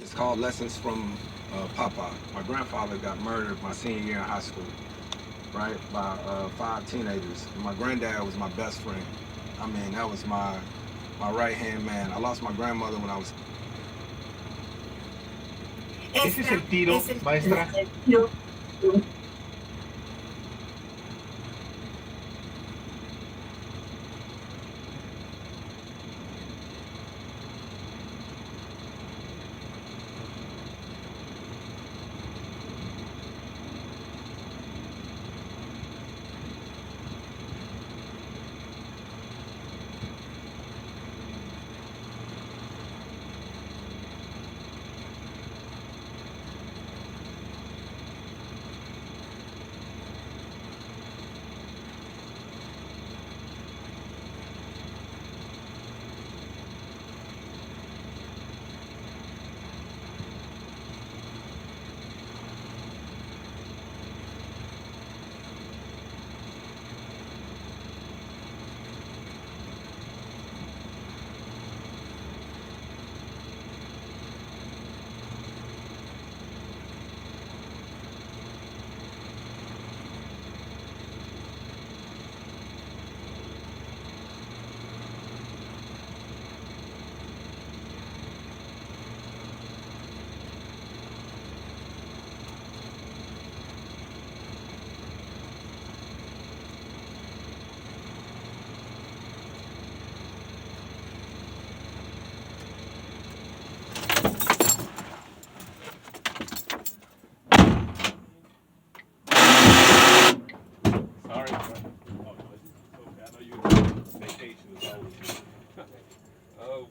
It's called Lessons from Papa. My grandfather got murdered my senior year in high school, right, by 5 teenagers. And my granddad was my best friend. I mean, that was my right-hand man. I lost my grandmother when I was... Ese es el tiro, maestra.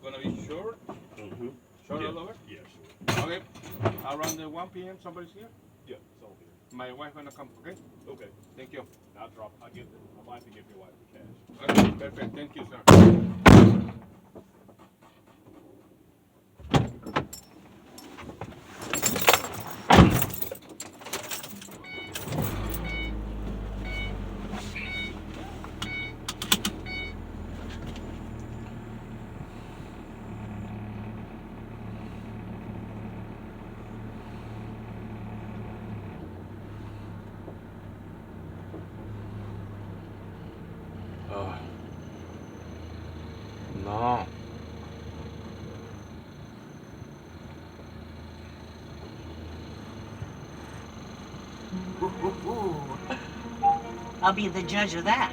Gonna be short? Mm-hmm. Short all over? Yeah, sure. Okay. Around the 1 p.m. somebody's here? Yeah, it's all here. My wife gonna come, okay? Okay. Thank you. I'll have to give your wife the cash. Okay, perfect. Thank you, sir. No. I'll be the judge of that.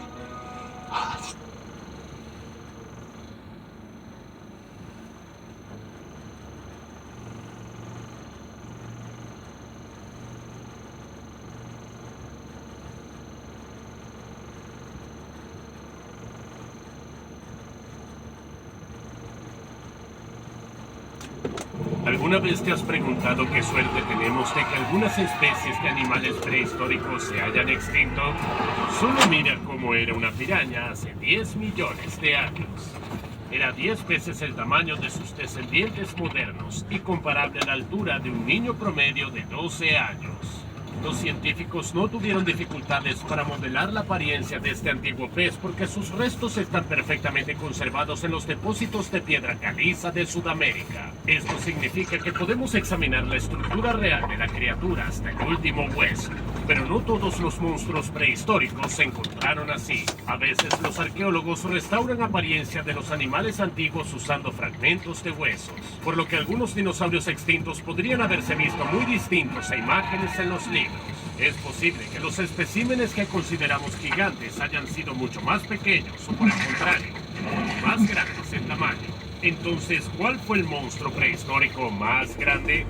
¿Alguna vez te has preguntado qué suerte tenemos de que algunas especies de animales prehistóricos se hayan extinto? Solo mira cómo era una piraña hace 10 millones de años. Era 10 veces el tamaño de sus descendientes modernos y comparable a la altura de un niño promedio de 12 años. Los científicos no tuvieron dificultades para modelar la apariencia de este antiguo pez porque sus restos están perfectamente conservados en los depósitos de piedra caliza de Sudamérica. Esto significa que podemos examinar la estructura real de la criatura hasta el último hueso. Pero no todos los monstruos prehistóricos se encontraron así. A veces los arqueólogos restauran apariencia de los animales antiguos usando fragmentos de huesos, por lo que algunos dinosaurios extintos podrían haberse visto muy distintos a imágenes en los libros. Es posible que los especímenes que consideramos gigantes hayan sido mucho más pequeños o, por el contrario, más grandes en tamaño. Entonces, ¿cuál fue el monstruo prehistórico más grande?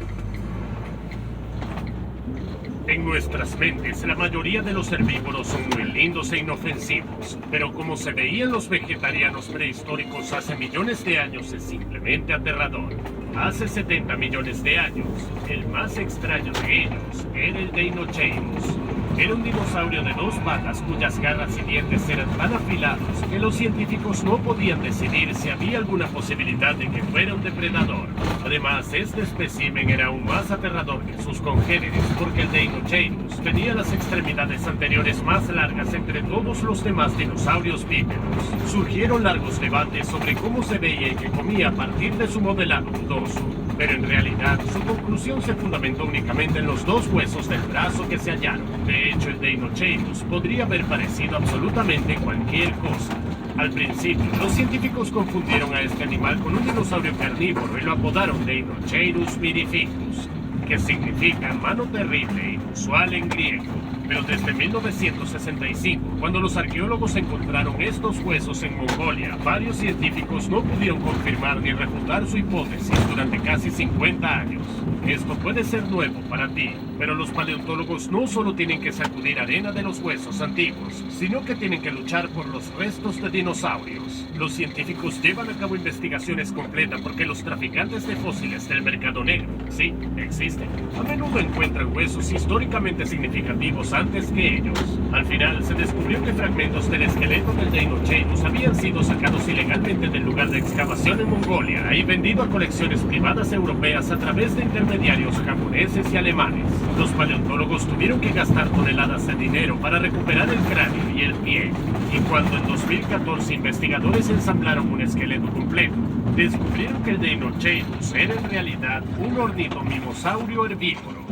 En nuestras mentes, la mayoría de los herbívoros son muy lindos e inofensivos, pero como se veían los vegetarianos prehistóricos hace millones de años, es simplemente aterrador. Hace 70 millones de años, el más extraño de ellos era el Deinocheirus. Era un dinosaurio de 2 patas cuyas garras y dientes eran tan afilados que los científicos no podían decidir si había alguna posibilidad de que fuera un depredador. Además, este espécimen era aún más aterrador que sus congéneres porque el Deinocheirus tenía las extremidades anteriores más largas entre todos los demás dinosaurios bípedos. Surgieron largos debates sobre cómo se veía y qué comía a partir de su modelado dudoso, pero en realidad su conclusión se fundamentó únicamente en los 2 huesos del brazo que se hallaron. De hecho, el Deinocheirus podría haber parecido absolutamente cualquier cosa. Al principio, los científicos confundieron a este animal con un dinosaurio carnívoro y lo apodaron Deinocheirus mirificus, que significa mano terrible e inusual en griego. Pero desde 1965, cuando los arqueólogos encontraron estos huesos en Mongolia, varios científicos no pudieron confirmar ni refutar su hipótesis durante casi 50 años. Esto puede ser nuevo para ti, pero los paleontólogos no solo tienen que sacudir arena de los huesos antiguos, sino que tienen que luchar por los restos de dinosaurios. Los científicos llevan a cabo investigaciones completas porque los traficantes de fósiles del mercado negro, sí, existen. A menudo encuentran huesos históricamente significativos antes que ellos. Al final se descubrió que fragmentos del esqueleto del Deinocheirus habían sido sacados ilegalmente del lugar de excavación en Mongolia y vendido a colecciones privadas europeas a través de intermediarios japoneses y alemanes. Los paleontólogos tuvieron que gastar toneladas de dinero para recuperar el cráneo y el pie. Y cuando en 2014 investigadores ensamblaron un esqueleto completo, descubrieron que el Deinocheirus era en realidad un ornitomimosaurio herbívoro,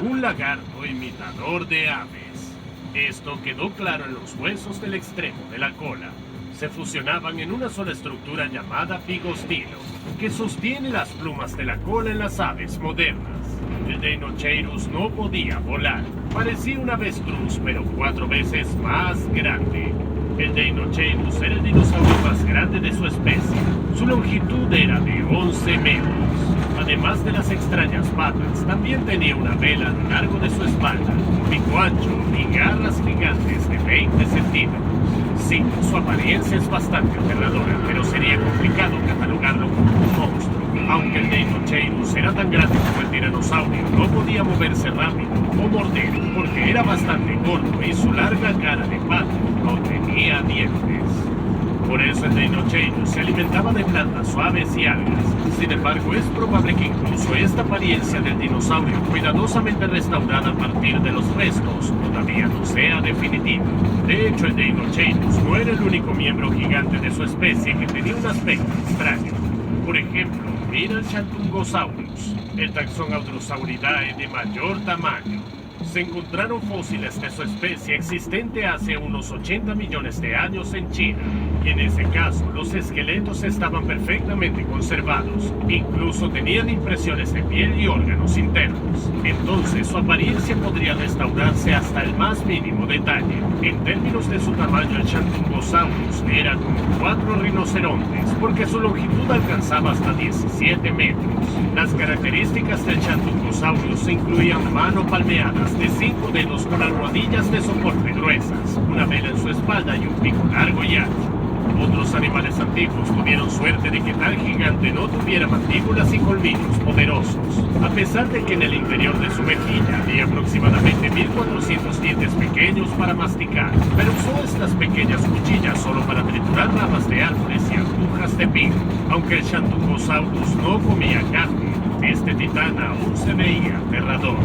un lagarto imitador de aves. Esto quedó claro en los huesos del extremo de la cola. Se fusionaban en una sola estructura llamada pigostilo, que sostiene las plumas de la cola en las aves modernas. El Deinocheirus no podía volar. Parecía un avestruz, pero 4 veces más grande. El Deinocheirus era el dinosaurio más grande de su especie. Su longitud era de 11 metros. Además de las extrañas patas, también tenía una vela a lo largo de su espalda, un pico ancho y garras gigantes de 20 centímetros. Sí, su apariencia es bastante aterradora, pero sería complicado catalogarlo como un monstruo. Aunque el Deinocheirus era tan grande como el tiranosaurio, no podía moverse rápido o morder, porque era bastante gordo y su larga cara de pato no tenía dientes. Por eso el Deinocheirus se alimentaba de plantas suaves y algas. Sin embargo, es probable que incluso esta apariencia del dinosaurio, cuidadosamente restaurada a partir de los restos, todavía no sea definitiva. De hecho, el Deinocheirus no era el único miembro gigante de su especie que tenía un aspecto extraño. Por ejemplo, mira el Chatungosaurus, el taxón Audrosauridae de mayor tamaño. Se encontraron fósiles de su especie existente hace unos 80 millones de años en China. Y en ese caso, los esqueletos estaban perfectamente conservados. Incluso tenían impresiones de piel y órganos internos. Entonces, su apariencia podría restaurarse hasta el más mínimo detalle. En términos de su tamaño, el Chatungosaurus era como 4 rinocerontes, porque su longitud alcanzaba hasta 17 metros. Las características del Chatungosaurus incluían mano palmeadas de 5 dedos con almohadillas de soporte gruesas, una vela en su espalda y un pico largo y ancho. Otros animales antiguos tuvieron suerte de que tal gigante no tuviera mandíbulas y colmillos poderosos, a pesar de que en el interior de su mejilla había aproximadamente 1400 dientes pequeños para masticar, pero usó estas pequeñas cuchillas solo para triturar ramas de árboles y agujas de pino. Aunque el Chatungosaurus no comía carne, este titán aún se veía aterrador.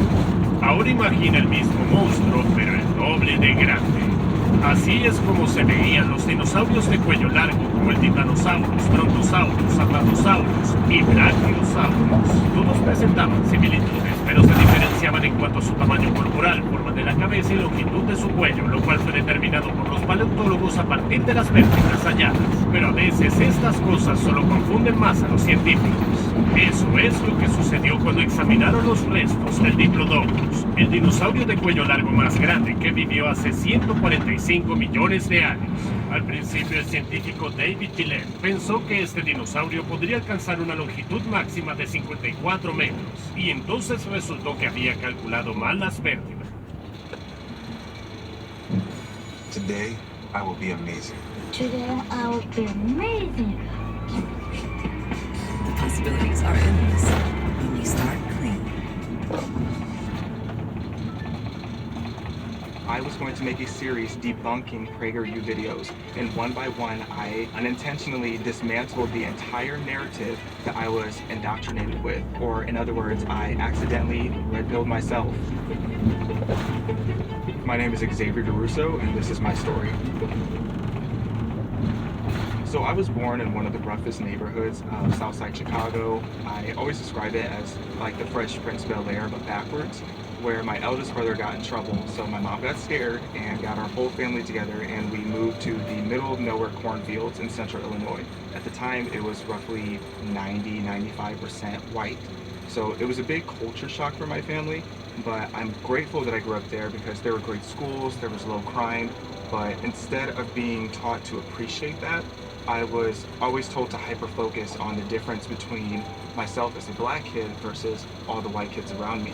Ahora imagina el mismo monstruo, pero el doble de grande. Así es como se veían los dinosaurios de cuello largo como el Titanosaurus, Brontosaurus, Apatosaurus y Brachiosaurus. Todos presentaban similitudes, pero se diferenciaban en cuanto a su tamaño corporal, forma de la cabeza y longitud de su cuello, lo cual fue determinado por los paleontólogos a partir de las vértebras halladas. Pero a veces estas cosas solo confunden más a los científicos. Eso es lo que sucedió cuando examinaron los restos del Diplodocus, el dinosaurio de cuello largo más grande que vivió hace 145 millones de años. Al principio, el científico David Gillette pensó que este dinosaurio podría alcanzar una longitud máxima de 54 metros, y entonces resultó que había calculado mal las vértebras. Today, I will be amazing. Today I will be amazing. The possibilities are endless when you start clean. I was going to make a series debunking PragerU videos, and one by one, I unintentionally dismantled the entire narrative that I was indoctrinated with, or in other words, I accidentally red-pilled myself. My name is Xavier DeRusso, and this is my story. So I was born in one of the roughest neighborhoods of Southside Chicago. I always describe it as like the Fresh Prince of Bel-Air, but backwards, where my eldest brother got in trouble. So my mom got scared and got our whole family together, and we moved to the middle of nowhere cornfields in central Illinois. At the time, it was roughly 95% white. So it was a big culture shock for my family, but I'm grateful that I grew up there because there were great schools, there was low crime, but instead of being taught to appreciate that, I was always told to hyper-focus on the difference between myself as a black kid versus all the white kids around me.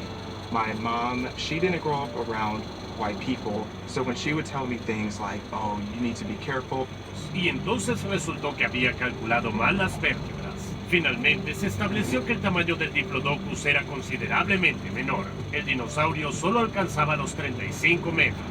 My mom, she didn't grow up around white people, so when she would tell me things like, oh, you need to be careful. Y entonces resultó que había calculado mal las vértebras. Finalmente se estableció que el tamaño del Diplodocus era considerablemente menor. El dinosaurio solo alcanzaba los 35 metros.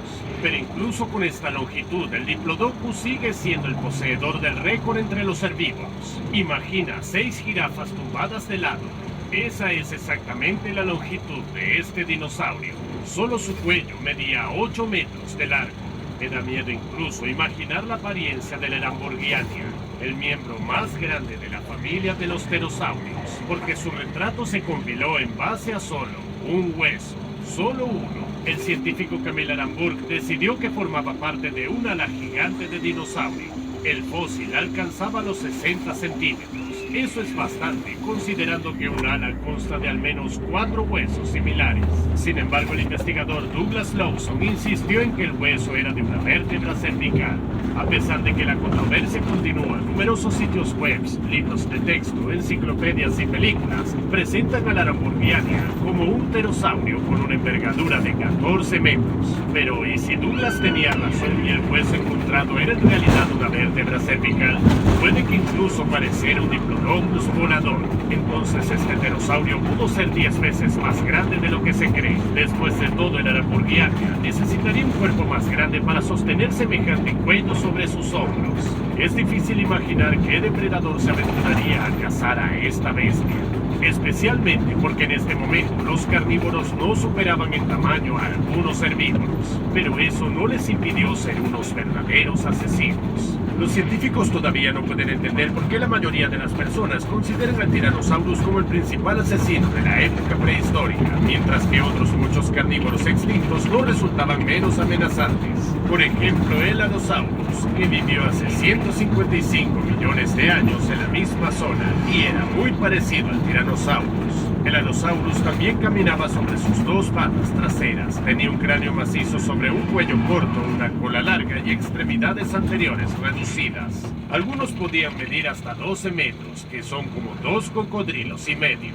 Pero incluso con esta longitud, el Diplodocus sigue siendo el poseedor del récord entre los herbívoros. Imagina 6 jirafas tumbadas de lado. Esa es exactamente la longitud de este dinosaurio. Solo su cuello medía 8 metros de largo. Me da miedo incluso imaginar la apariencia de la Lamborghini, el miembro más grande de la familia de los pterosaurios, porque su retrato se compiló en base a solo un hueso, solo uno. El científico Camille Aramburg decidió que formaba parte de un ala gigante de dinosaurio. El fósil alcanzaba los 60 centímetros. Eso es bastante, considerando que un ala consta de al menos 4 huesos similares. Sin embargo, el investigador Douglas Lawson insistió en que el hueso era de una vértebra cervical. A pesar de que la controversia continúa, numerosos sitios web, libros de texto, enciclopedias y películas presentan a la Lamborghini como un pterosaurio con una envergadura de 14 metros. Pero, ¿y si Douglas tenía razón y el hueso encontrado era en realidad una vértebra cervical? Puede que incluso pareciera un Diplodocus volador. Entonces este pterosaurio pudo ser 10 veces más grande de lo que se cree. Después de todo, el Lamborghini necesitaría un cuerpo más grande para sostener semejante cuello sobre sus hombros. Es difícil imaginar qué depredador se aventuraría a cazar a esta bestia. Especialmente porque en este momento los carnívoros no superaban en tamaño a algunos herbívoros, pero eso no les impidió ser unos verdaderos asesinos. Los científicos todavía no pueden entender por qué la mayoría de las personas consideran al Tyrannosaurus como el principal asesino de la época prehistórica, mientras que otros muchos carnívoros extintos no resultaban menos amenazantes. Por ejemplo, el Allosaurus, que vivió hace 155 millones de años en la misma zona y era muy parecido al Tyrannosaurus. El Allosaurus también caminaba sobre sus 2 patas traseras, tenía un cráneo macizo sobre un cuello corto, una cola larga y extremidades anteriores reducidas. Algunos podían medir hasta 12 metros, que son como 2 cocodrilos y medio.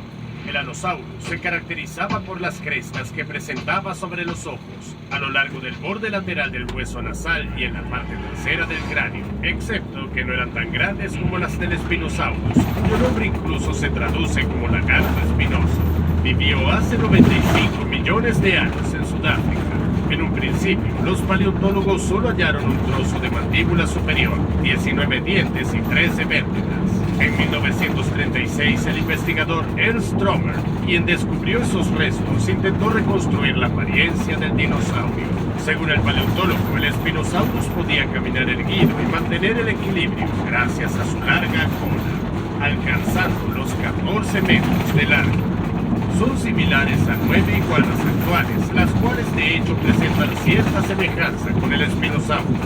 El Allosaurus se caracterizaba por las crestas que presentaba sobre los ojos, a lo largo del borde lateral del hueso nasal y en la parte trasera del cráneo, excepto que no eran tan grandes como las del Spinosaurus, cuyo nombre incluso se traduce como lagarto espinoso. Vivió hace 95 millones de años en Sudáfrica. En un principio, los paleontólogos solo hallaron un trozo de mandíbula superior, 19 dientes y 13 vértebras. En 1936, el investigador Ernst Stromer, quien descubrió esos restos, intentó reconstruir la apariencia del dinosaurio. Según el paleontólogo, el Spinosaurus podía caminar erguido y mantener el equilibrio gracias a su larga cola, alcanzando los 14 metros de largo. Son similares a 9 iguanas actuales, las cuales de hecho presentan cierta semejanza con el Spinosaurus.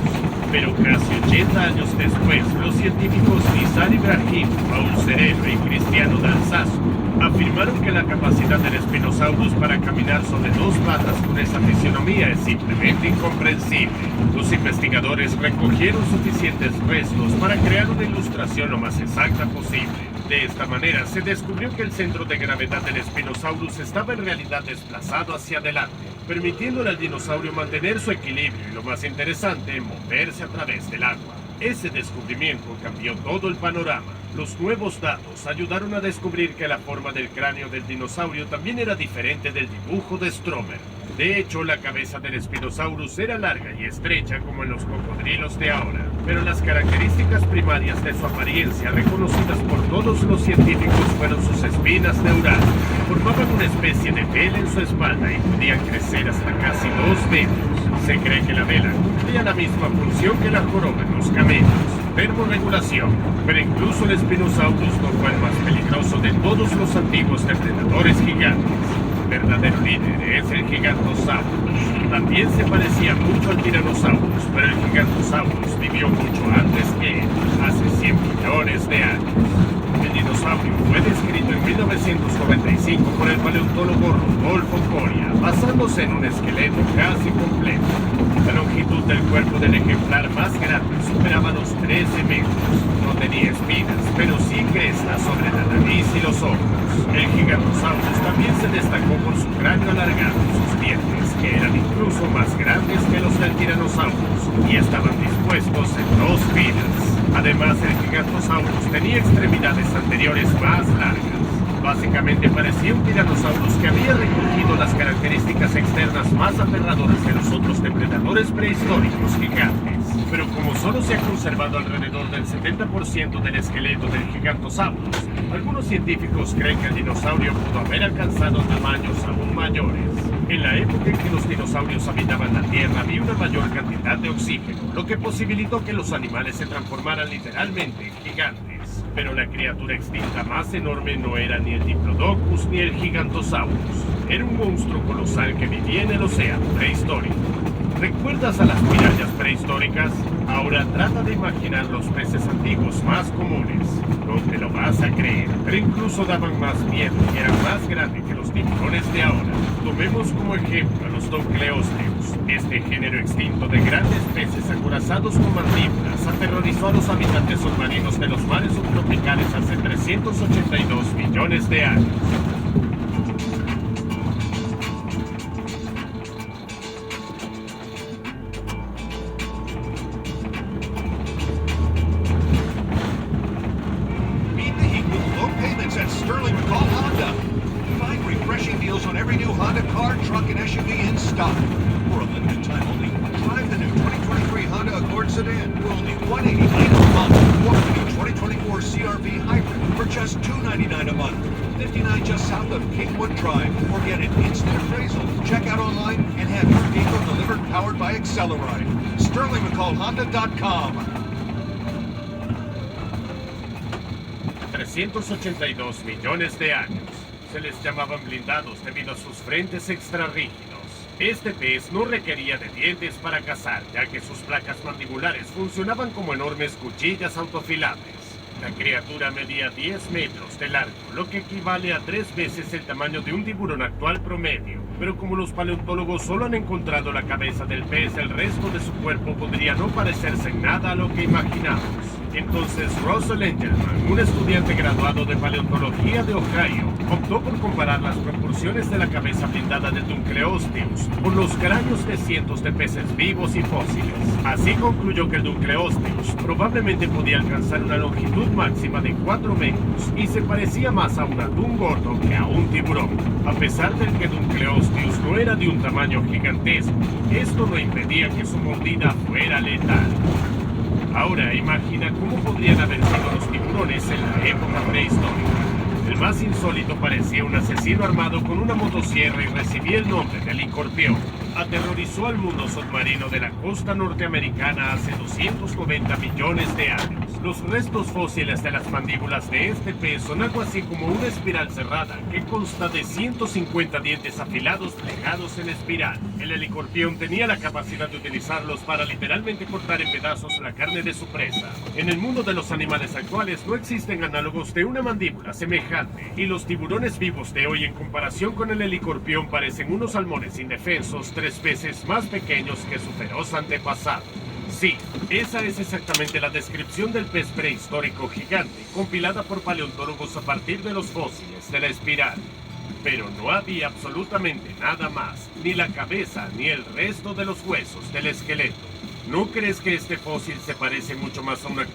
Pero casi 80 años después, los científicos Nizar Ibrahim, Paul Sereno y Cristiano D'Alsasso afirmaron que la capacidad del Spinosaurus para caminar sobre 2 patas con esa fisionomía es simplemente incomprensible. Los investigadores recogieron suficientes restos para crear una ilustración lo más exacta posible. De esta manera, se descubrió que el centro de gravedad del Spinosaurus estaba en realidad desplazado hacia adelante, permitiéndole al dinosaurio mantener su equilibrio y, lo más interesante, moverse a través del agua. Ese descubrimiento cambió todo el panorama. Los nuevos datos ayudaron a descubrir que la forma del cráneo del dinosaurio también era diferente del dibujo de Stromer. De hecho, la cabeza del Spinosaurus era larga y estrecha como en los cocodrilos de ahora, pero las características primarias de su apariencia, reconocidas por todos los científicos, fueron sus espinas neurales. Formaban una especie de vela en su espalda y podían crecer hasta casi 2 metros. Se cree que la vela cumplía la misma función que la joroba en los camellos. termorregulación. Pero incluso el Spinosaurus no fue el más peligroso de todos los antiguos depredadores gigantes. El verdadero líder es el Gigantosaurus. También se parecía mucho al Tyrannosaurus, pero el Gigantosaurus vivió mucho antes que él, hace 100 millones de años. El dinosaurio fue descrito en 1995 por el paleontólogo Rudolfo Coria, basándose en un esqueleto casi completo. La longitud del cuerpo del ejemplar más grande superaba los 13 metros. No tenía espinas, pero sí crestas sobre la nariz y los ojos. El Gigantosaurus también se destacó por su cráneo alargado y sus dientes, que eran incluso más grandes que los del Tyrannosaurus, y estaban dispuestos en 2 filas. Además, el Gigantosaurus tenía extremidades anteriores más largas. Básicamente parecía un Tyrannosaurus que había recogido las características externas más aterradoras de los otros depredadores prehistóricos gigantes. Pero como solo se ha conservado alrededor del 70% del esqueleto del Gigantosaurus, algunos científicos creen que el dinosaurio pudo haber alcanzado tamaños aún mayores. En la época en que los dinosaurios habitaban la Tierra había una mayor cantidad de oxígeno, lo que posibilitó que los animales se transformaran literalmente en gigantes. Pero la criatura extinta más enorme no era ni el Diplodocus ni el Gigantosaurus. Era un monstruo colosal que vivía en el océano prehistórico. ¿Recuerdas a las pirañas prehistóricas? Ahora trata de imaginar los peces antiguos más comunes. No te lo vas a creer, pero incluso daban más miedo y eran más grandes que los tiburones de ahora. Tomemos como ejemplo a los Dunkleosteus. Este género extinto de grandes peces acorazados con mandíbulas aterrorizó a los habitantes submarinos de los mares subtropicales hace 382 millones de años. Sterling McCall Honda. Find refreshing deals on every new Honda car, truck, and SUV in stock. For a limited time only, drive the new 2023 Honda Accord sedan for only $189 a month, or the new 2024 CR-V Hybrid for just $299 a month. 59 just south of Kingwood Drive, or get an instant appraisal. Check out online and have your vehicle delivered powered by Acceleride. SterlingMcCallHonda.com. 382 millones de años. Se les llamaban blindados debido a sus frentes extrarrígidos. Este pez no requería de dientes para cazar, ya que sus placas mandibulares funcionaban como enormes cuchillas autofilables. La criatura medía 10 metros de largo, lo que equivale a 3 veces el tamaño de un tiburón actual promedio. Pero como los paleontólogos solo han encontrado la cabeza del pez, el resto de su cuerpo podría no parecerse en nada a lo que imaginamos. Entonces Russell Engelman, un estudiante graduado de paleontología de Ohio, optó por comparar las proporciones de la cabeza blindada de Dunkleosteus con los cráneos de cientos de peces vivos y fósiles. Así concluyó que el Dunkleosteus probablemente podía alcanzar una longitud máxima de 4 metros y se parecía más a un atún gordo que a un tiburón. A pesar de que Dunkleosteus no era de un tamaño gigantesco, esto no impedía que su mordida fuera letal. Ahora imagina cómo podrían haber sido los tiburones en la época prehistórica. El más insólito parecía un asesino armado con una motosierra y recibía el nombre de Licorpión. Aterrorizó al mundo submarino de la costa norteamericana hace 290 millones de años. Los restos fósiles de las mandíbulas de este pez son algo así como una espiral cerrada que consta de 150 dientes afilados plegados en espiral. El helicorpión tenía la capacidad de utilizarlos para literalmente cortar en pedazos la carne de su presa. En el mundo de los animales actuales no existen análogos de una mandíbula semejante, y los tiburones vivos de hoy en comparación con el helicorpión parecen unos salmones indefensos 3 veces más pequeños que su feroz antepasado. Sí, esa es exactamente la descripción del pez prehistórico gigante, compilada por paleontólogos a partir de los fósiles de la espiral. Pero no había absolutamente nada más, ni la cabeza ni el resto de los huesos del esqueleto. ¿No crees que este fósil se parece mucho más a una...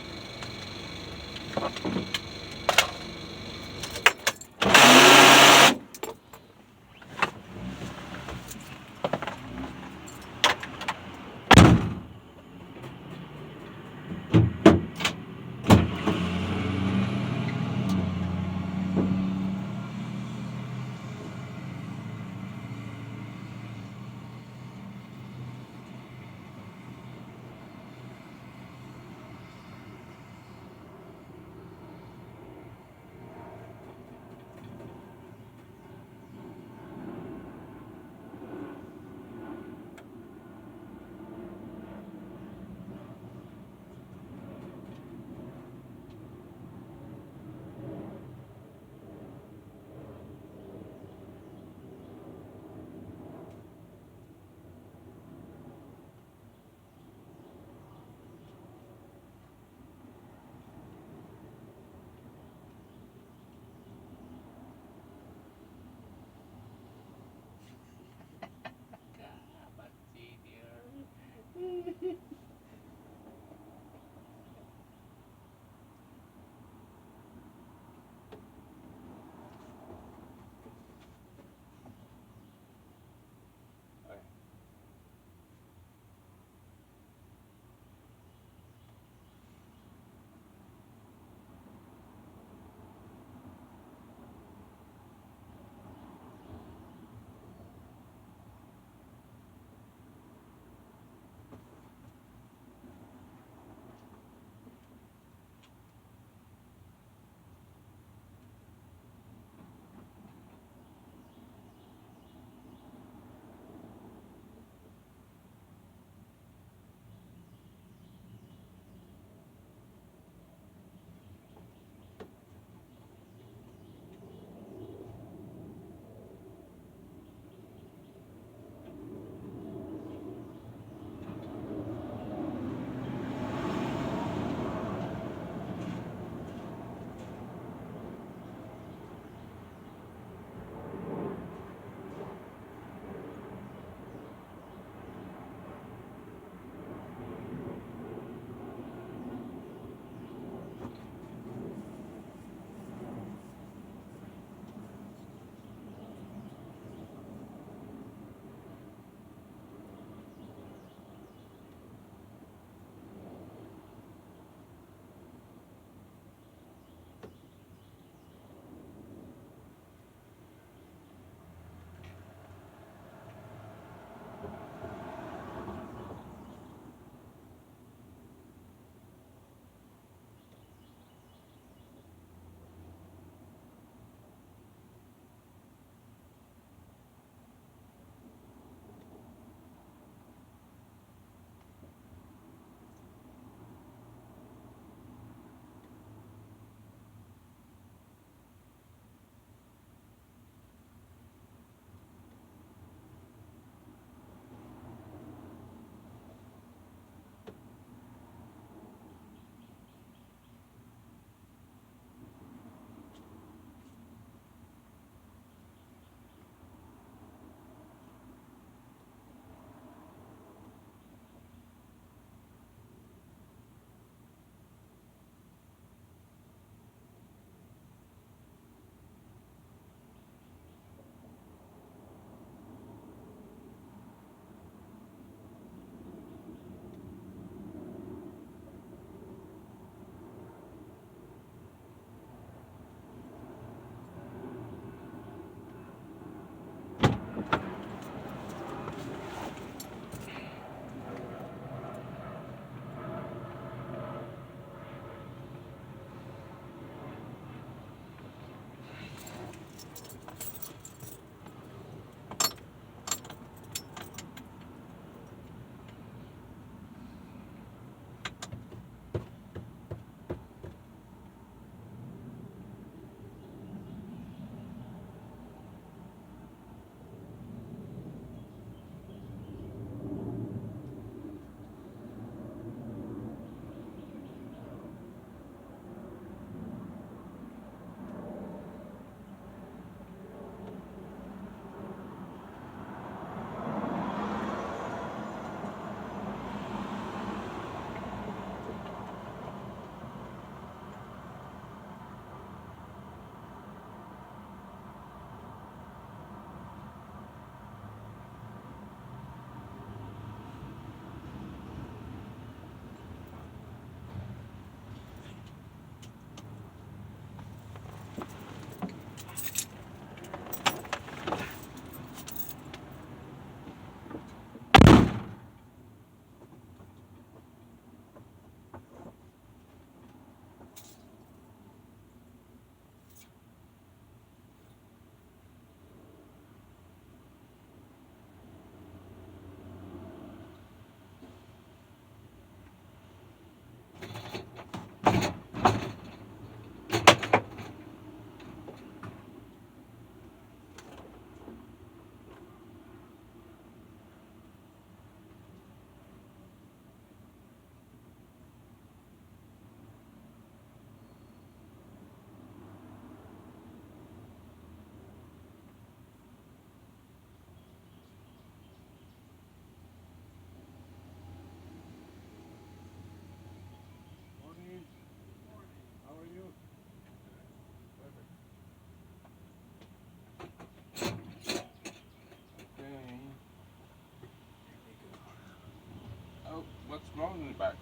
back.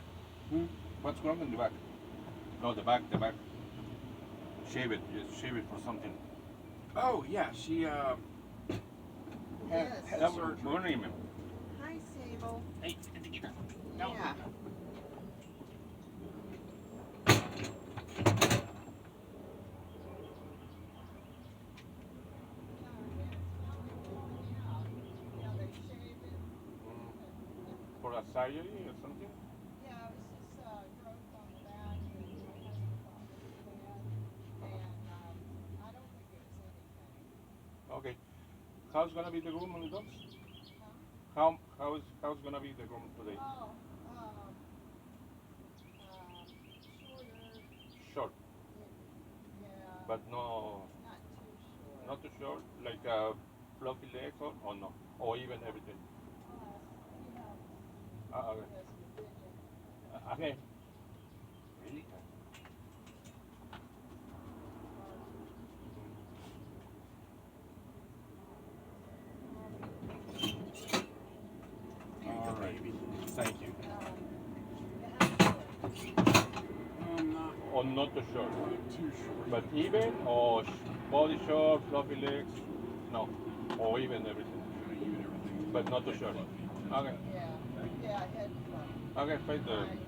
What's wrong in the back? No, the back. Shave it. Just shave it for something. Oh yeah, she had surgery. Morning, ma'am. Hi, Sable. Hey, Yeah. For a surgery or something? Yeah, it was just growth on the back and my husband thought it was bad. And I don't think it was anything. Okay. How's gonna be the room on the dogs? Huh? How's gonna be the room today? Oh, Short, shorter. Yeah. but no, Not too short. not too short, like fluffy legs or no, or even everything. Okay. Okay. Really? All right. Thank you. Or not too short. But even or body short, fluffy legs, no, or even everything. But not too short. Okay. Yeah, head front. Okay, fine. Right, and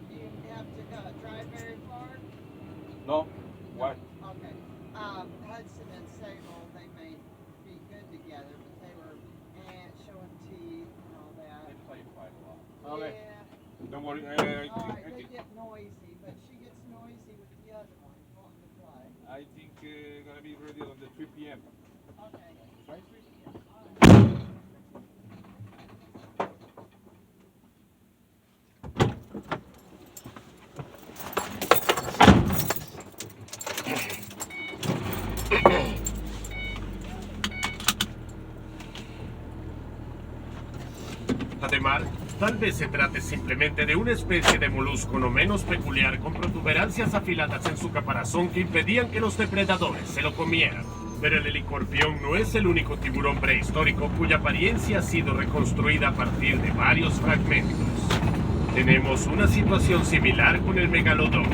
do you have to drive very far? No. What? Okay. Hudson and Sable, they may be good together, but they were showing teeth and all that. Okay. Yeah. Don't worry. All right, they get noisy, but she gets noisy with the other one wanting to play. I think gonna be ready on the 3 p.m. Okay. Right, sweet? Además, tal vez se trate simplemente de una especie de molusco no menos peculiar con protuberancias afiladas en su caparazón que impedían que los depredadores se lo comieran. Pero el helicorpión no es el único tiburón prehistórico cuya apariencia ha sido reconstruida a partir de varios fragmentos. Tenemos una situación similar con el megalodón,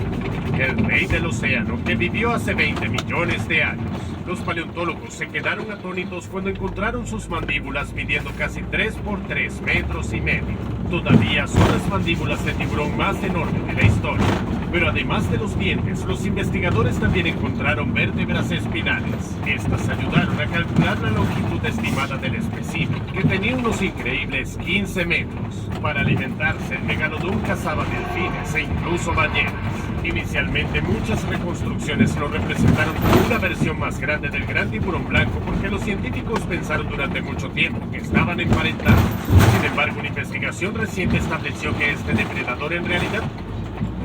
el rey del océano que vivió hace 20 millones de años. Los paleontólogos se quedaron atónitos cuando encontraron sus mandíbulas midiendo casi 3 por 3 metros y medio. Todavía son las mandíbulas de tiburón más enormes de la historia. Pero además de los dientes, los investigadores también encontraron vértebras espinales. Estas ayudaron a calcular la longitud estimada del espécimen, que tenía unos increíbles 15 metros. Para alimentarse, el megalodón cazaba delfines e incluso ballenas. Inicialmente, muchas reconstrucciones lo representaron como una versión más grande del gran tiburón blanco porque los científicos pensaron durante mucho tiempo que estaban emparentados. Sin embargo, una investigación reciente estableció que este depredador en realidad...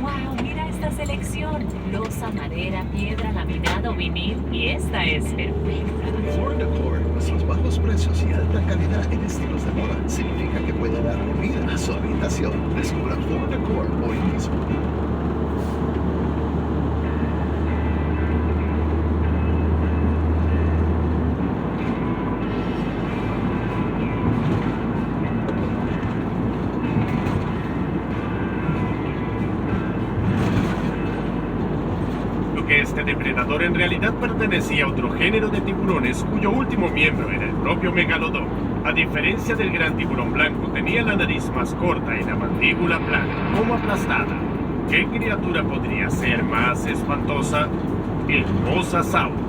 ¡Wow! Mira esta selección. Losa, madera, piedra, laminado, vinil. Y esta es perfecta. Floor Decor, nuestros bajos precios y alta calidad en estilos de moda significa que puede darle vida a su habitación. Descubra Floor Decor hoy mismo. Este depredador en realidad pertenecía a otro género de tiburones cuyo último miembro era el propio megalodón. A diferencia del gran tiburón blanco, tenía la nariz más corta y la mandíbula plana, como aplastada. ¿Qué criatura podría ser más espantosa? El Mosasaurus.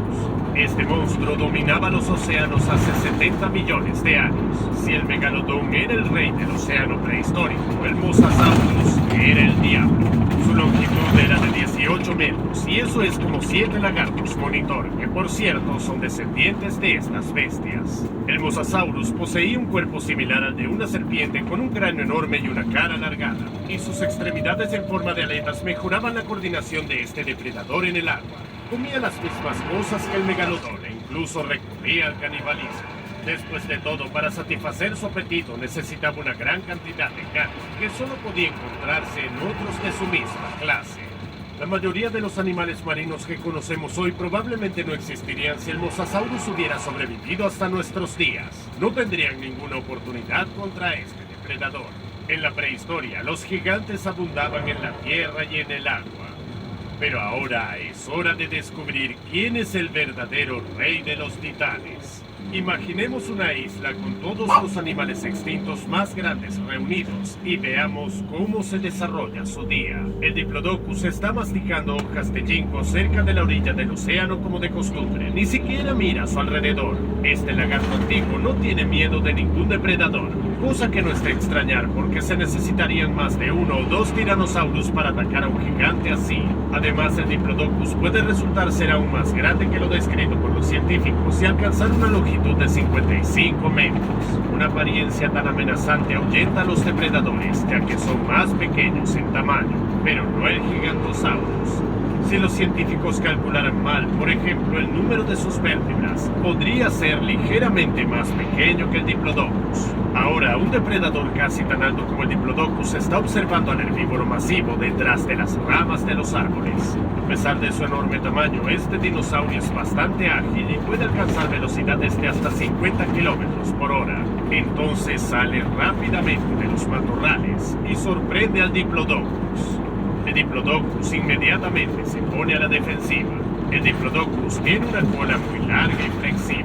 Este monstruo dominaba los océanos hace 70 millones de años. Si el megalodón era el rey del océano prehistórico, el Mosasaurus era el diablo. Su longitud era de 18 metros, y eso es como 7 lagartos monitor, que por cierto son descendientes de estas bestias. El Mosasaurus poseía un cuerpo similar al de una serpiente con un cráneo enorme y una cara alargada, y sus extremidades en forma de aletas mejoraban la coordinación de este depredador en el agua. Comía las mismas cosas que el megalodón e incluso recurría al canibalismo. Después de todo, para satisfacer su apetito necesitaba una gran cantidad de carne que solo podía encontrarse en otros de su misma clase. La mayoría de los animales marinos que conocemos hoy probablemente no existirían si el Mosasaurus hubiera sobrevivido hasta nuestros días. No tendrían ninguna oportunidad contra este depredador. En la prehistoria, los gigantes abundaban en la tierra y en el agua. Pero ahora es hora de descubrir quién es el verdadero rey de los titanes. Imaginemos una isla con todos los animales extintos más grandes reunidos y veamos cómo se desarrolla su día. El Diplodocus está masticando hojas de ginkgo cerca de la orilla del océano como de costumbre. Ni siquiera mira a su alrededor. Este lagarto antiguo no tiene miedo de ningún depredador, cosa que no es de extrañar porque se necesitarían más de 1 o 2 tiranosaurus para atacar a un gigante así. Además, el Diplodocus puede resultar ser aún más grande que lo descrito por los científicos y alcanzar una longitud de 55 metros. Una apariencia tan amenazante ahuyenta a los depredadores, ya que son más pequeños en tamaño, pero no el Gigantosaurus. Si los científicos calcularan mal, por ejemplo, el número de sus vértebras, podría ser ligeramente más pequeño que el Diplodocus. Ahora, un depredador casi tan alto como el Diplodocus está observando al herbívoro masivo detrás de las ramas de los árboles. A pesar de su enorme tamaño, este dinosaurio es bastante ágil y puede alcanzar velocidades de hasta 50 kilómetros por hora. Entonces sale rápidamente de los matorrales y sorprende al Diplodocus. El Diplodocus inmediatamente se pone a la defensiva. El Diplodocus tiene una cola muy larga y flexible,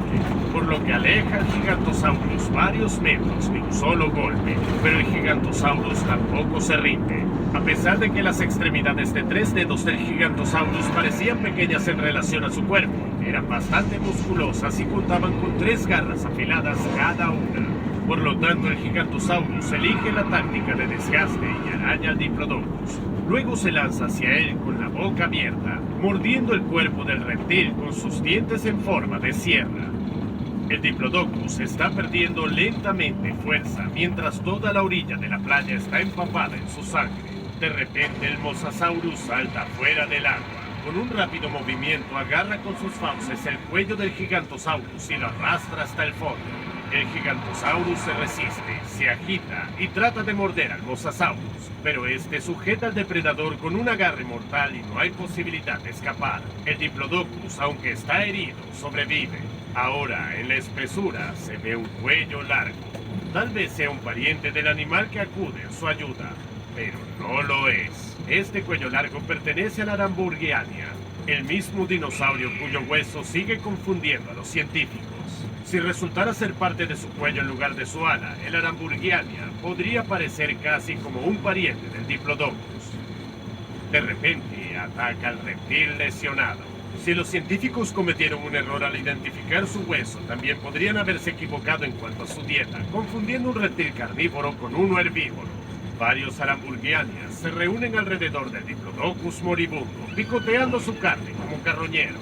por lo que aleja al Gigantosaurus varios metros de un solo golpe. Pero el Gigantosaurus tampoco se rinde. A pesar de que las extremidades de 3 dedos del Gigantosaurus parecían pequeñas en relación a su cuerpo, eran bastante musculosas y contaban con 3 garras afiladas cada una. Por lo tanto, el Gigantosaurus elige la táctica de desgaste y araña al Diplodocus. Luego se lanza hacia él con la boca abierta, mordiendo el cuerpo del reptil con sus dientes en forma de sierra. El Diplodocus está perdiendo lentamente fuerza mientras toda la orilla de la playa está empapada en su sangre. De repente, el Mosasaurus salta fuera del agua. Con un rápido movimiento agarra con sus fauces el cuello del Gigantosaurus y lo arrastra hasta el fondo. El Gigantosaurus se resiste, se agita y trata de morder al Mosasaurus, pero este sujeta al depredador con un agarre mortal y no hay posibilidad de escapar. El Diplodocus, aunque está herido, sobrevive. Ahora, en la espesura, se ve un cuello largo. Tal vez sea un pariente del animal que acude en su ayuda, pero no lo es. Este cuello largo pertenece a la Aramburgiania, el mismo dinosaurio cuyo hueso sigue confundiendo a los científicos. Si resultara ser parte de su cuello en lugar de su ala, el Aramburgiania podría parecer casi como un pariente del Diplodocus. De repente, ataca al reptil lesionado. Si los científicos cometieron un error al identificar su hueso, también podrían haberse equivocado en cuanto a su dieta, confundiendo un reptil carnívoro con uno herbívoro. Varios Aramburgianias se reúnen alrededor del Diplodocus moribundo, picoteando su carne como carroñeros.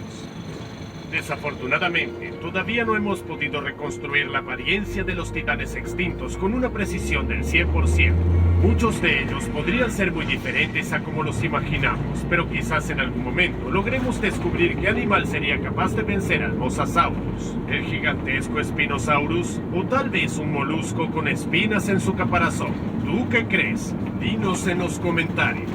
Desafortunadamente, todavía no hemos podido reconstruir la apariencia de los titanes extintos con una precisión del 100%. Muchos de ellos podrían ser muy diferentes a como los imaginamos, pero quizás en algún momento logremos descubrir qué animal sería capaz de vencer al Mosasaurus, el gigantesco Spinosaurus, o tal vez un molusco con espinas en su caparazón. ¿Tú qué crees? Dinos en los comentarios.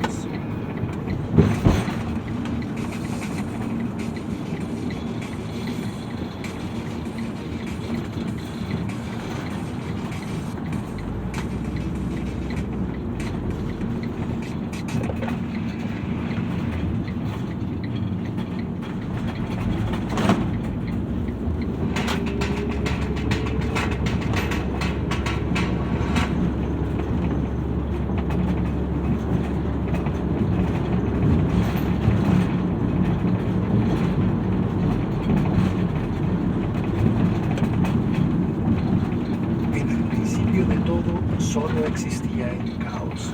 Solo existía el caos.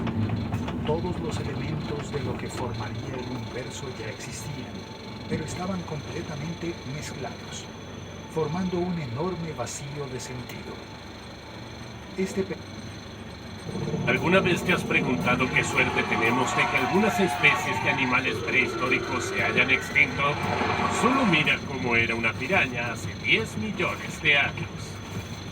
Todos los elementos de lo que formaría el universo ya existían, pero estaban completamente mezclados, formando un enorme vacío de sentido. ¿Alguna vez te has preguntado qué suerte tenemos de que algunas especies de animales prehistóricos se hayan extinto? Solo mira cómo era una piraña hace 10 millones de años.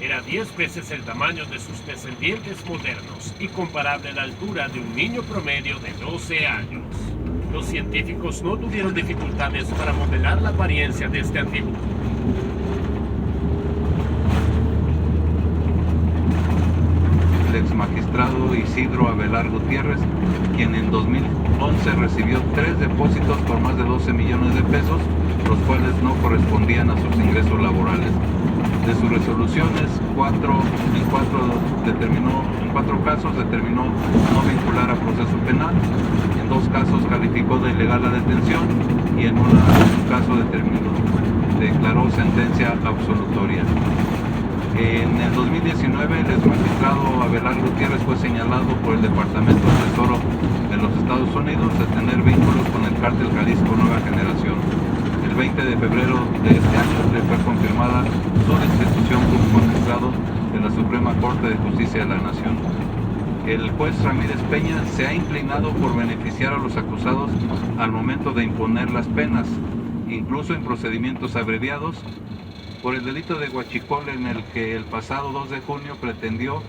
Era 10 veces el tamaño de sus descendientes modernos y comparable a la altura de un niño promedio de 12 años. Los científicos no tuvieron dificultades para modelar la apariencia de este antiguo. Lex Maquis magistrado Isidro Avelar Gutiérrez, quien en 2011 recibió 3 depósitos por más de 12 millones de pesos, los cuales no correspondían a sus ingresos laborales. De sus resoluciones, en cuatro casos determinó no vincular a proceso penal, en 2 casos calificó de ilegal la detención y en un caso declaró sentencia absolutoria. En el 2019, el exmagistrado Avelar Gutiérrez fue señalado por el Departamento de Tesoro de los Estados Unidos de tener vínculos con el cártel Jalisco Nueva Generación. El 20 de febrero de este año le fue confirmada su destitución como magistrado de la Suprema Corte de Justicia de la Nación. El juez Ramírez Peña se ha inclinado por beneficiar a los acusados al momento de imponer las penas, incluso en procedimientos abreviados, por el delito de huachicol, en el que el pasado 2 de junio pretendió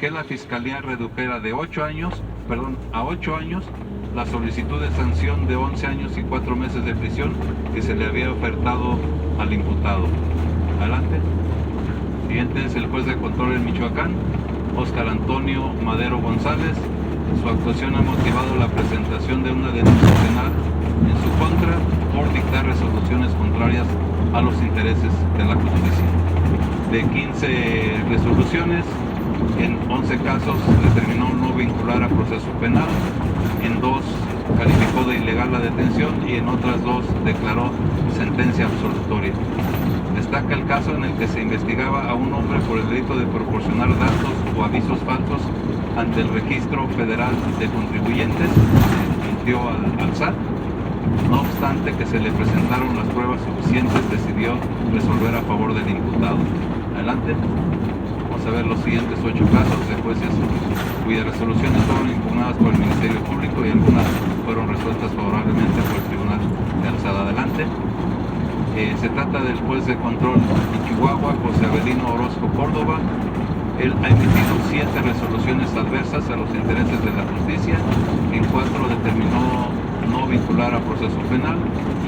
que la Fiscalía redujera de 8 años a 8 años la solicitud de sanción de 11 años y 4 meses de prisión que se le había ofertado al imputado. Adelante. Siguiente es el juez de control en Michoacán, Óscar Antonio Madero González. Su actuación ha motivado la presentación de una denuncia penal en su contra por dictar resoluciones contrarias a los intereses de la justicia. De 15 resoluciones, en 11 casos determinó no vincular a proceso penal, en 2 calificó de ilegal la detención y en otras 2 declaró sentencia absolutoria. Destaca el caso en el que se investigaba a un hombre por el delito de proporcionar datos o avisos falsos ante el Registro Federal de Contribuyentes, que emitió al SAT. No obstante que se le presentaron las pruebas suficientes, decidió resolver a favor del imputado. Adelante. Vamos a ver los siguientes 8 casos de jueces cuyas resoluciones fueron impugnadas por el Ministerio Público y algunas fueron resueltas favorablemente por el Tribunal de Alzada. Adelante. Se trata del juez de control de Chihuahua, José Avelino Orozco Córdoba. Él ha emitido 7 resoluciones adversas a los intereses de la justicia, en 4 determinó no vincular a proceso penal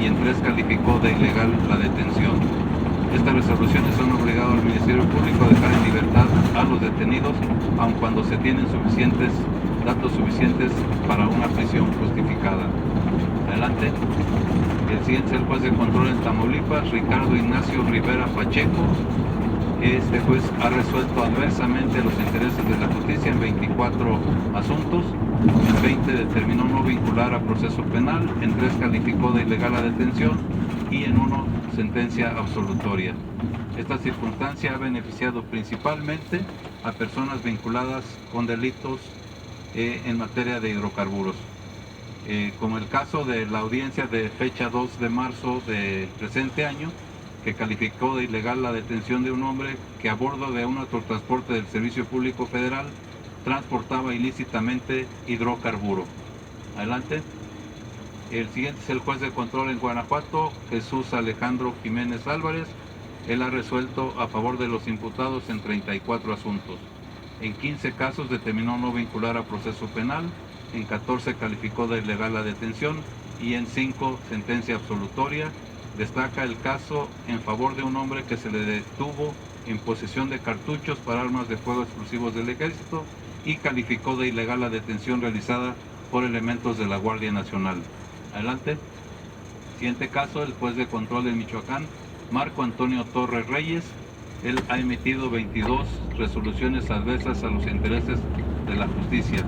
y en 3 calificó de ilegal la detención. Estas resoluciones han obligado al Ministerio Público a dejar en libertad a los detenidos, aun cuando se tienen datos suficientes para una prisión justificada. Adelante. El siguiente es el juez de control en Tamaulipas, Ricardo Ignacio Rivera Pacheco. Este juez ha resuelto adversamente los intereses de la justicia en 24 asuntos, en 20 determinó no vincular a proceso penal, en 3 calificó de ilegal la detención y en 1 sentencia absolutoria. Esta circunstancia ha beneficiado principalmente a personas vinculadas con delitos en materia de hidrocarburos. Como el caso de la audiencia de fecha 2 de marzo del presente año, que calificó de ilegal la detención de un hombre que a bordo de un autotransporte del Servicio Público Federal transportaba ilícitamente hidrocarburo. Adelante. El siguiente es el juez de control en Guanajuato, Jesús Alejandro Jiménez Álvarez. Él ha resuelto a favor de los imputados en 34 asuntos. En 15 casos determinó no vincular a proceso penal, en 14 calificó de ilegal la detención y en 5 sentencia absolutoria. Destaca el caso en favor de un hombre que se le detuvo en posesión de cartuchos para armas de fuego explosivos del Ejército y calificó de ilegal la detención realizada por elementos de la Guardia Nacional. Adelante. Siguiente caso, el juez de control de Michoacán, Marco Antonio Torres Reyes. Él ha emitido 22 resoluciones adversas a los intereses de la justicia.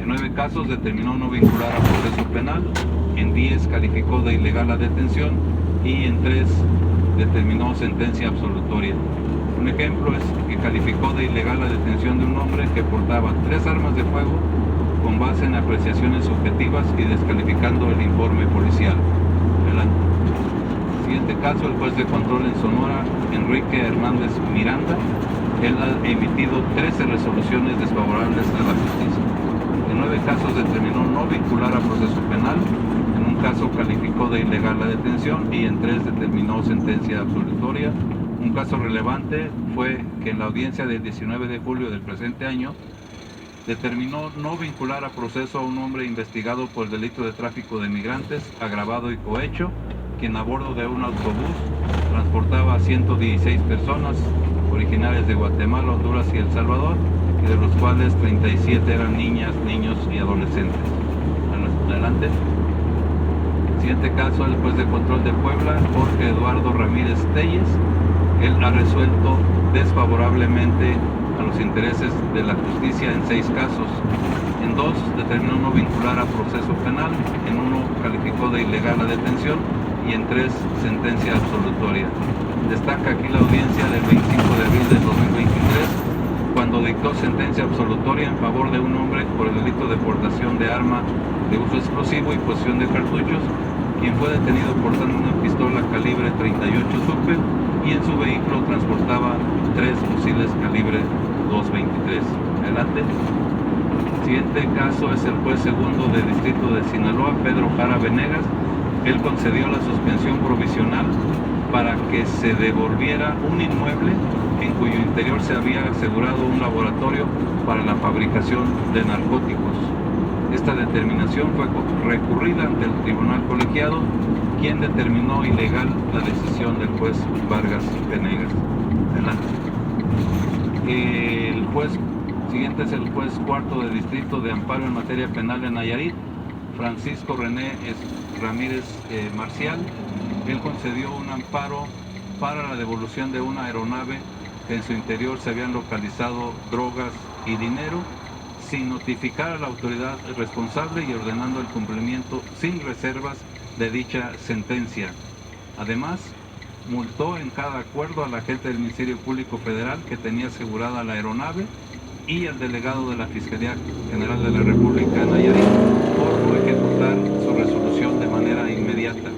En 9 casos determinó no vincular a proceso penal, en 10 calificó de ilegal la detención y en 3 determinó sentencia absolutoria. Un ejemplo es que calificó de ilegal la detención de un hombre que portaba 3 armas de fuego con base en apreciaciones subjetivas y descalificando el informe policial. Adelante. Siguiente caso, el juez de control en Sonora, Enrique Hernández Miranda. Él ha emitido 13 resoluciones desfavorables a la justicia. En 9 casos determinó no vincular a proceso penal, en un caso calificó de ilegal la detención y en 3 determinó sentencia absolutoria. Un caso relevante fue que en la audiencia del 19 de julio del presente año determinó no vincular a proceso a un hombre investigado por el delito de tráfico de migrantes agravado y cohecho, quien a bordo de un autobús transportaba a 116 personas originarias de Guatemala, Honduras y El Salvador, y de los cuales 37 eran niñas, niños y adolescentes. Adelante. Siguiente caso, el juez de control de Puebla, Jorge Eduardo Ramírez Telles. Él ha resuelto desfavorablemente a los intereses de la justicia en 6 casos. En 2 determinó no vincular a proceso penal, en 1 calificó de ilegal la detención y en 3 sentencia absolutoria. Destaca aquí la audiencia del 25 de abril de 2023, cuando dictó sentencia absolutoria en favor de un hombre por el delito de portación de arma de uso explosivo y posesión de cartuchos, quien fue detenido portando una pistola calibre 38 Super y en su vehículo transportaba 3 fusiles calibre 223. Adelante. Siguiente caso es el juez segundo de Distrito de Sinaloa, Pedro Jara Venegas. Él concedió la suspensión provisional para que se devolviera un inmueble en cuyo interior se había asegurado un laboratorio para la fabricación de narcóticos. Esta determinación fue recurrida ante el tribunal colegiado, quien determinó ilegal la decisión del juez Vargas Venegas. Adelante. El juez siguiente es el juez cuarto de Distrito de Amparo en materia penal de Nayarit, Francisco René Ramírez Marcial. Él concedió un amparo para la devolución de una aeronave que en su interior se habían localizado drogas y dinero, sin notificar a la autoridad responsable y ordenando el cumplimiento sin reservas de dicha sentencia. Además, multó en cada acuerdo al agente del Ministerio Público Federal que tenía asegurada la aeronave y al delegado de la Fiscalía General de la República de Nayarit por no ejecutar su resolución de manera inmediata.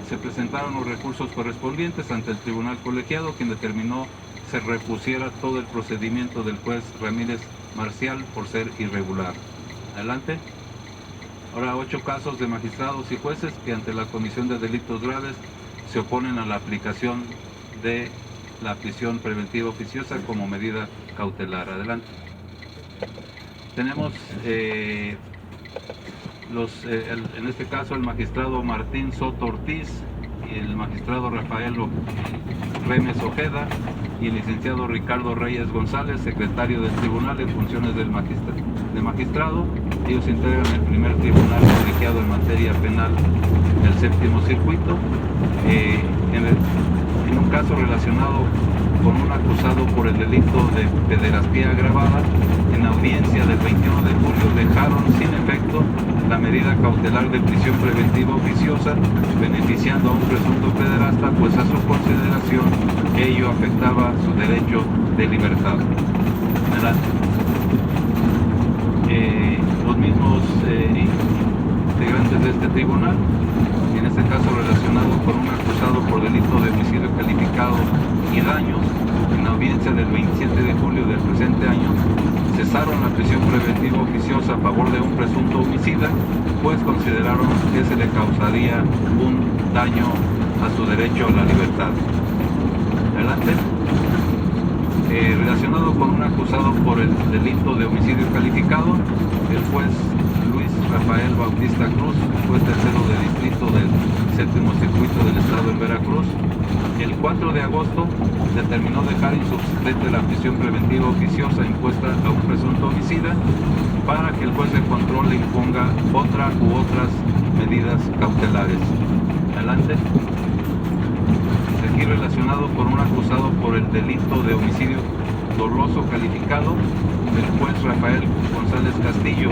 Se presentaron los recursos correspondientes ante el tribunal colegiado, quien determinó se repusiera todo el procedimiento del juez Ramírez Marcial por ser irregular. Adelante. Ahora 8 casos de magistrados y jueces que ante la Comisión de Delitos Graves se oponen a la aplicación de la prisión preventiva oficiosa como medida cautelar. Adelante. Tenemos en este caso el magistrado Martín Soto Ortiz, y el magistrado Rafael Remes Ojeda y el licenciado Ricardo Reyes González, secretario del tribunal en funciones de magistrado. Ellos integran el primer tribunal colegiado en materia penal del séptimo circuito, en un caso relacionado con un acusado por el delito de pederastía agravada. En audiencia del 21 de julio dejaron sin efecto la medida cautelar de prisión preventiva oficiosa, beneficiando a un presunto pederasta, pues a su consideración ello afectaba su derecho de libertad. Los mismos integrantes de este tribunal, en este caso relacionado con un acusado por delito de homicidio calificado y daños, en audiencia del 27 de julio del presente año, cesaron la prisión preventiva oficiosa a favor de un presunto homicida, pues consideraron que se le causaría un daño a su derecho a la libertad. Adelante. Relacionado con un acusado por el delito de homicidio calificado, el juez Luis Rafael Bautista Cruz, juez tercero de distrito del séptimo circuito del estado en Veracruz, el 4 de agosto determinó dejar insubsistente la prisión preventiva oficiosa impuesta a un presunto homicida para que el juez de control le imponga otra u otras medidas cautelares. Adelante. Aquí relacionado con un acusado por el delito de homicidio doloso calificado, el juez Rafael González Castillo,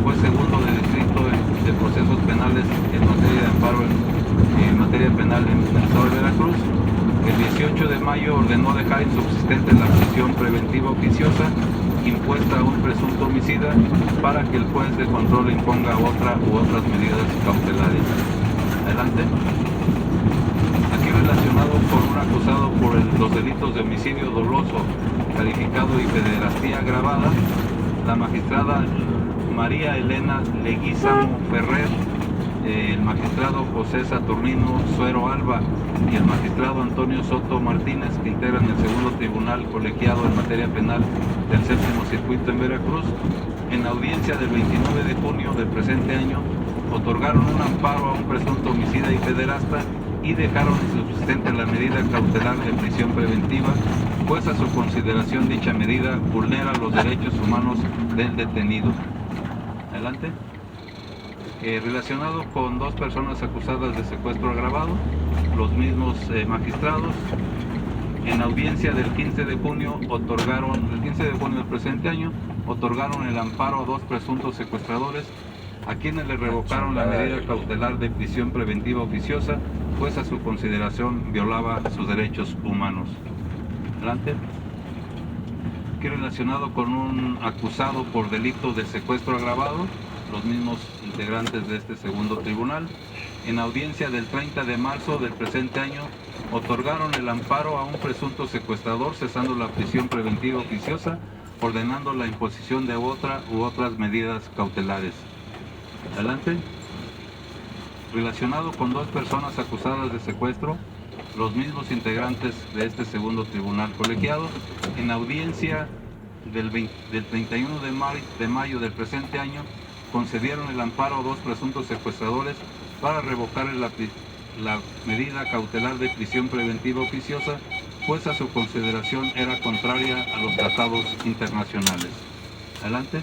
juez segundo de distrito de procesos penales en materia de amparo en materia penal en el estado de Veracruz, el 18 de mayo ordenó dejar insubsistente la prisión preventiva oficiosa impuesta a un presunto homicida para que el juez de control le imponga otra u otras medidas cautelares. Adelante. Aquí relacionado con un acusado por los delitos de homicidio doloso calificado y pederastía agravada, la magistrada María Elena Leguízamo Ferrer, el magistrado José Saturnino Suero Alba y el magistrado Antonio Soto Martínez, que integran el segundo tribunal colegiado en materia penal del séptimo circuito en Veracruz, en audiencia del 29 de junio del presente año, otorgaron un amparo a un presunto homicida y pederasta y dejaron insubsistente la medida cautelar de prisión preventiva pues a su consideración dicha medida vulnera los derechos humanos del detenido. Adelante. Relacionado con 2 personas acusadas de secuestro agravado, los mismos magistrados, en audiencia del 15 de junio del presente año, otorgaron el amparo a 2 presuntos secuestradores, a quienes le revocaron la medida cautelar de prisión preventiva oficiosa, pues a su consideración violaba sus derechos humanos. Adelante. Aquí relacionado con un acusado por delito de secuestro agravado, los mismos integrantes de este segundo tribunal, en audiencia del 30 de marzo del presente año, otorgaron el amparo a un presunto secuestrador, cesando la prisión preventiva oficiosa, ordenando la imposición de otra u otras medidas cautelares. Adelante. Relacionado con 2 personas acusadas de secuestro, los mismos integrantes de este segundo tribunal colegiado, en audiencia del 31 de mayo del presente año, concedieron el amparo a 2 presuntos secuestradores para revocarle la medida cautelar de prisión preventiva oficiosa, pues a su consideración era contraria a los tratados internacionales. Adelante.